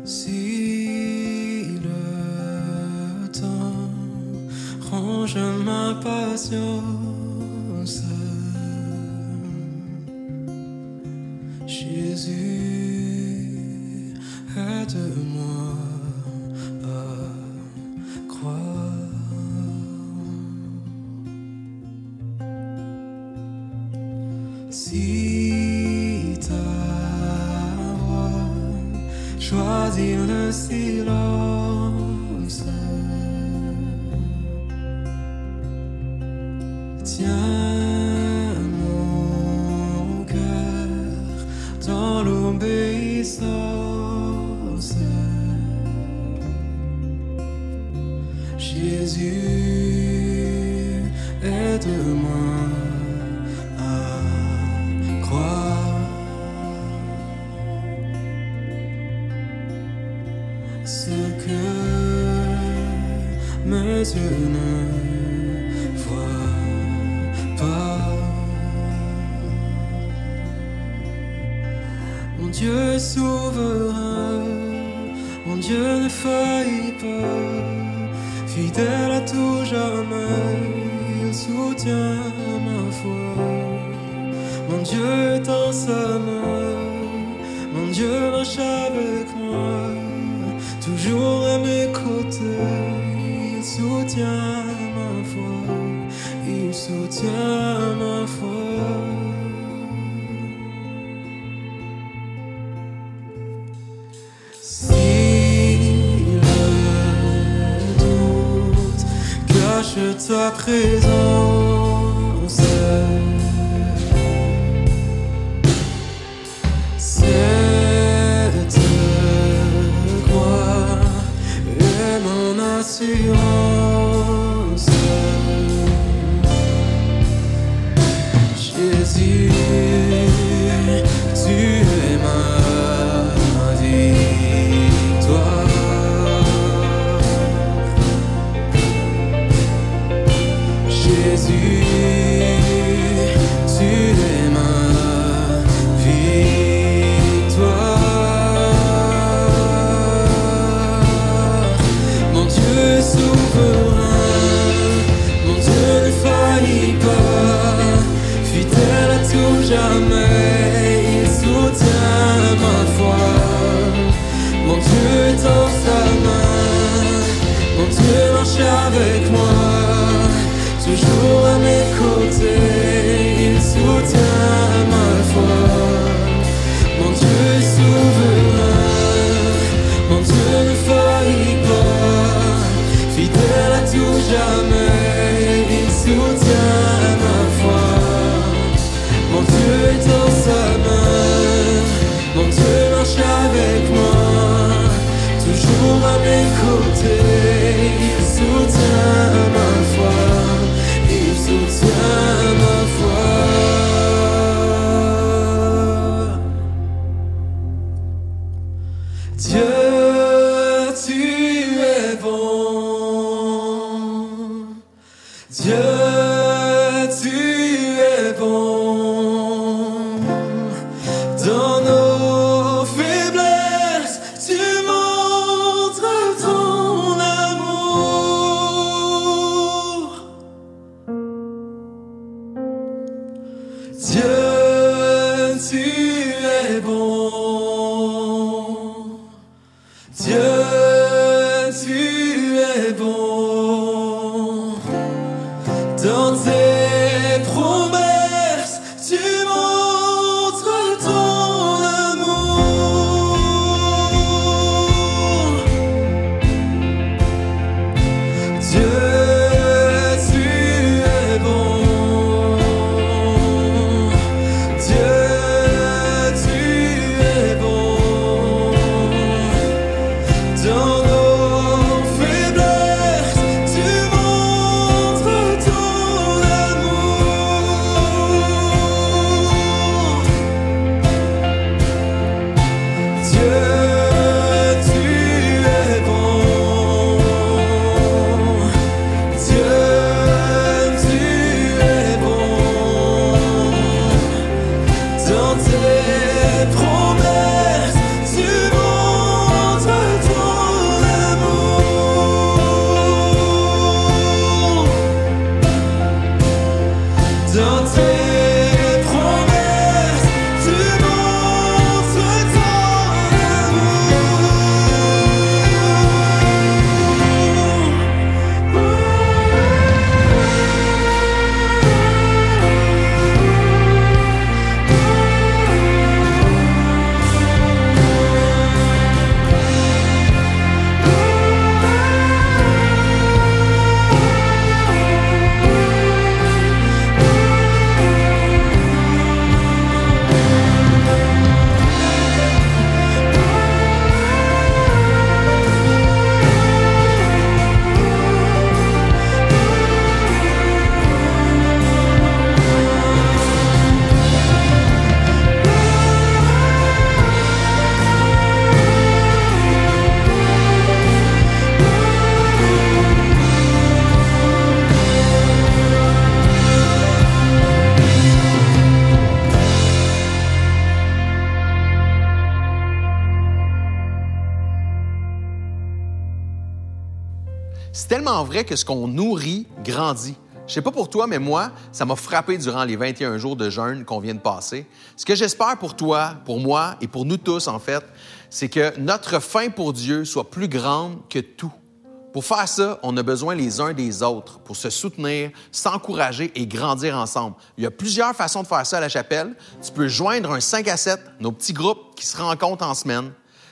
si le temps range ma patience, Jésus, aide-moi à croire. Si ta voix choisit le silence, tiens mon cœur dans l'obéissance. Jésus, aide-moi à croire. Ce que mes yeux ne voient pas. Mon Dieu est souverain, mon Dieu ne faillit pas. Fidèle à tout jamais, il soutient ma foi. Mon Dieu est en sa main, Mon Dieu marche avec moi, toujours à mes côtés. Il soutient ma foi, il soutient ma foi. Si le doute cache ta présence, cette croix est mon assurance. Jésus, tu es ma victoire. Jésus, tu es ma victoire. Mon Dieu est souverain, mon Dieu ne faillit pas, fidèle à tout jamais, il soutient ma foi. Mon Dieu est dans sa main, mon Dieu marche avec moi, toujours à mes côtés, il soutient ma foi. Mon Dieu est souverain, mon Dieu ne faillit pas, fidèle à tout jamais, il soutient ma foi. Mon Dieu est dans sa main, mon Dieu marche avec moi, toujours à mes côtés, il soutient ma foi, il soutient ma foi. Dieu, tu es bon. Dieu, tu es bon. Dans nos faiblesses, tu montres ton amour. Dieu, tu es bon. Dieu, tu es bon. Dans tes promesses, tu montres ton amour. Dieu, tu es bon. Dieu, tu es bon. Dans nos faiblesses, tu montres ton amour. Dieu, tu es bon. Dieu, tu es bon. Dans tes promesses, tu montres ton amour. Dans tes promesses, tu montres ton C'est tellement vrai que ce qu'on nourrit grandit. Je sais pas pour toi, mais moi, ça m'a frappé durant les 21 jours de jeûne qu'on vient de passer. Ce que j'espère pour toi, pour moi et pour nous tous, en fait, c'est que notre faim pour Dieu soit plus grande que tout. Pour faire ça, on a besoin les uns des autres pour se soutenir, s'encourager et grandir ensemble. Il y a plusieurs façons de faire ça à la chapelle. Tu peux joindre un 5 à 7, nos petits groupes qui se rencontrent en semaine.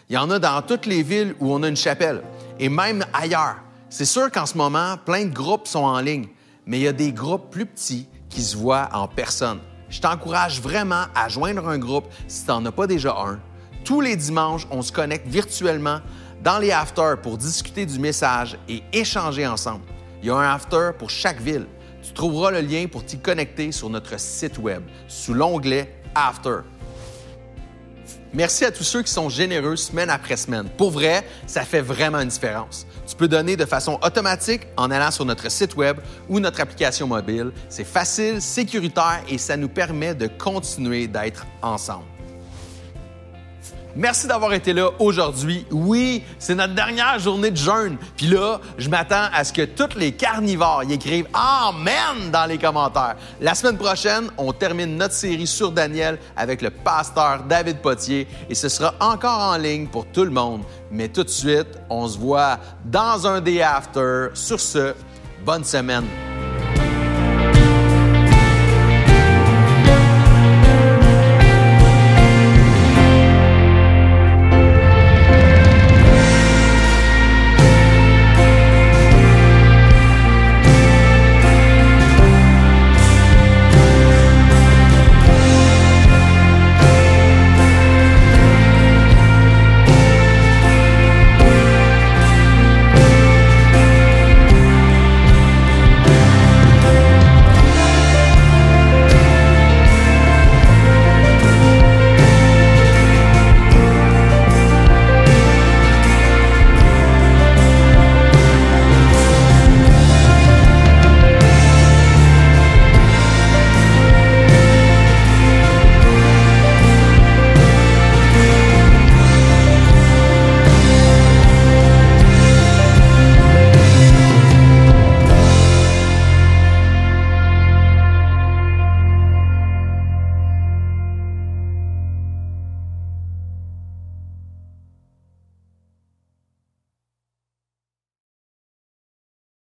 Il y en a dans toutes les villes où on a une chapelle et même ailleurs. C'est sûr qu'en ce moment, plein de groupes sont en ligne, mais il y a des groupes plus petits qui se voient en personne. Je t'encourage vraiment à joindre un groupe si tu n'en as pas déjà un. Tous les dimanches, on se connecte virtuellement dans les afters pour discuter du message et échanger ensemble. Il y a un after pour chaque ville. Tu trouveras le lien pour t'y connecter sur notre site web sous l'onglet After. Merci à tous ceux qui sont généreux semaine après semaine. Pour vrai, ça fait vraiment une différence. Tu peux donner de façon automatique en allant sur notre site web ou notre application mobile. C'est facile, sécuritaire et ça nous permet de continuer d'être ensemble. Merci d'avoir été là aujourd'hui. Oui, c'est notre dernière journée de jeûne. Puis là, je m'attends à ce que tous les carnivores y écrivent « Amen » dans les commentaires. La semaine prochaine, on termine notre série sur Daniel avec le pasteur David Potier et ce sera encore en ligne pour tout le monde. Mais tout de suite, on se voit dans un des after. Sur ce, bonne semaine.